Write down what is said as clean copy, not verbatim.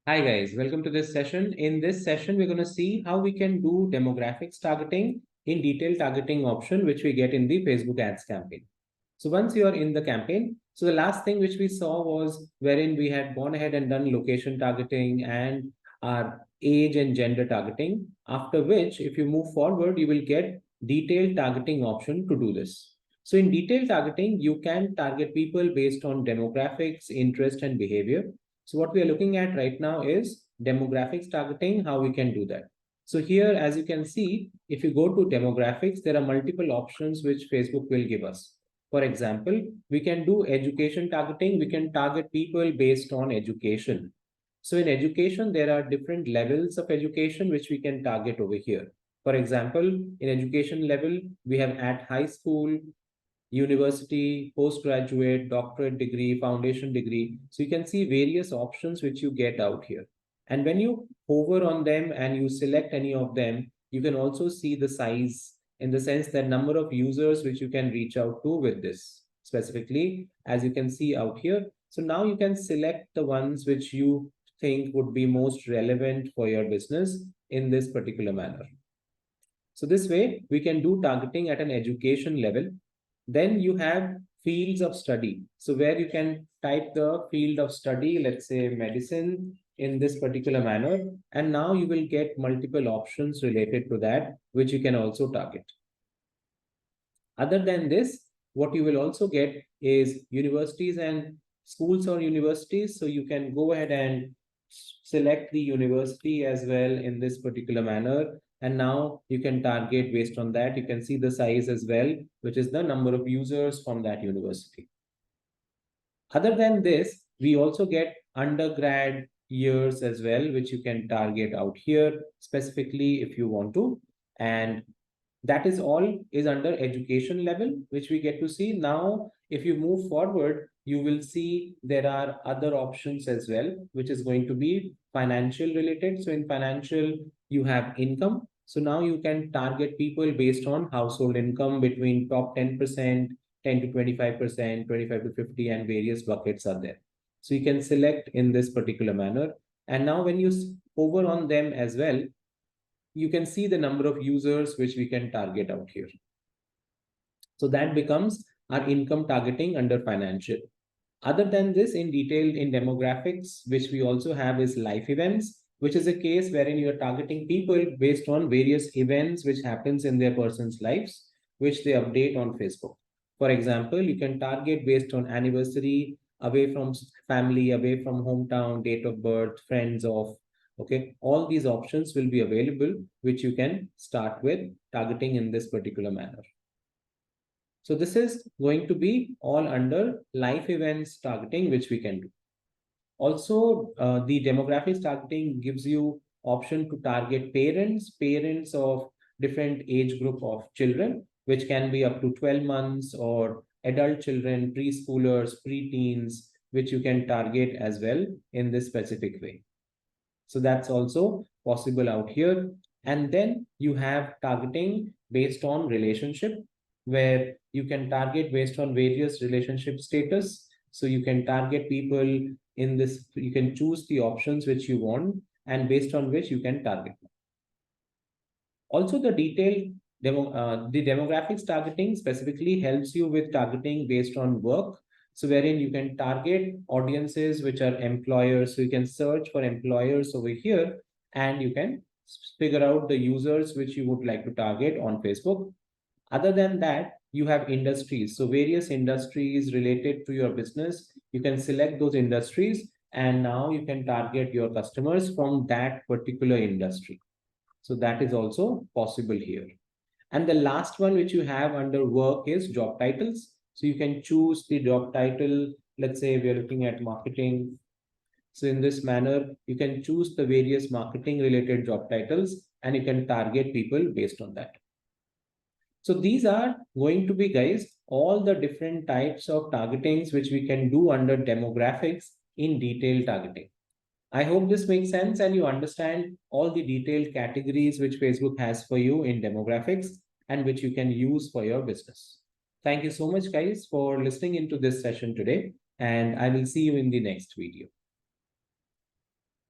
Hi guys, welcome to this session. In this session, we're going to see how we can do demographics targeting in detail targeting option, which we get in the Facebook ads campaign. So once you are in the campaign, so the last thing which we saw was wherein we had gone ahead and done location targeting and our age and gender targeting, after which if you move forward, you will get detailed targeting option to do this. So in detailed targeting, you can target people based on demographics, interest, and behavior. So what we are looking at right now is demographics targeting, how we can do that. So here, as you can see, if you go to demographics, there are multiple options which Facebook will give us. For example, we can do education targeting. We can target people based on education. So in education, there are different levels of education which we can target over here. For example, in education level, we have at high school, university, postgraduate, doctorate degree, foundation degree. So you can see various options which you get out here. And when you hover on them and you select any of them, you can also see the size in the sense that number of users which you can reach out to with this specifically, as you can see out here. So now you can select the ones which you think would be most relevant for your business in this particular manner. So this way we can do targeting at an education level. Then you have fields of study. So where you can type the field of study, let's say medicine in this particular manner. And now you will get multiple options related to that, which you can also target. Other than this, what you will also get is universities and schools or universities. So you can go ahead and select the university as well in this particular manner. And now you can target based on that. You can see the size as well, which is the number of users from that university. Other than this, we also get undergrad years as well, which you can target out here specifically if you want to. And that is all is under education level, which we get to see. Now, if you move forward, you will see there are other options as well, which is going to be financial related. So in financial, you have income. So now you can target people based on household income between top 10%, 10 to 25%, 25 to 50, and various buckets are there. So you can select in this particular manner. And now when you hover on them as well, you can see the number of users which we can target out here. So that becomes our income targeting under financial. Other than this, in detail in demographics, which we also have is life events, which is a case wherein you are targeting people based on various events which happens in their person's lives, which they update on Facebook. For example, you can target based on anniversary, away from family, away from hometown, date of birth, friends of, okay, all these options will be available, which you can start with targeting in this particular manner. So this is going to be all under life events targeting, which we can do. Also, the demographics targeting gives you option to target parents of different age group of children, which can be up to 12 months, or adult children, preschoolers, preteens, which you can target as well in this specific way. So that's also possible out here. And then you have targeting based on relationship, where you can target based on various relationship status. So you can target people in this, you can choose the options which you want, and based on which you can target. Also, the demographics targeting specifically helps you with targeting based on work. So wherein you can target audiences which are employers. So you can search for employers over here, and you can figure out the users which you would like to target on Facebook. Other than that, you have industries. So various industries related to your business, you can select those industries, and now you can target your customers from that particular industry. So that is also possible here. And the last one which you have under work is job titles. So you can choose the job title. Let's say we are looking at marketing. So in this manner, you can choose the various marketing related job titles, and you can target people based on that. So these are going to be, guys, all the different types of targetings which we can do under demographics in detail targeting. I hope this makes sense and you understand all the detailed categories which Facebook has for you in demographics and which you can use for your business. Thank you so much, guys, for listening into this session today, and I will see you in the next video.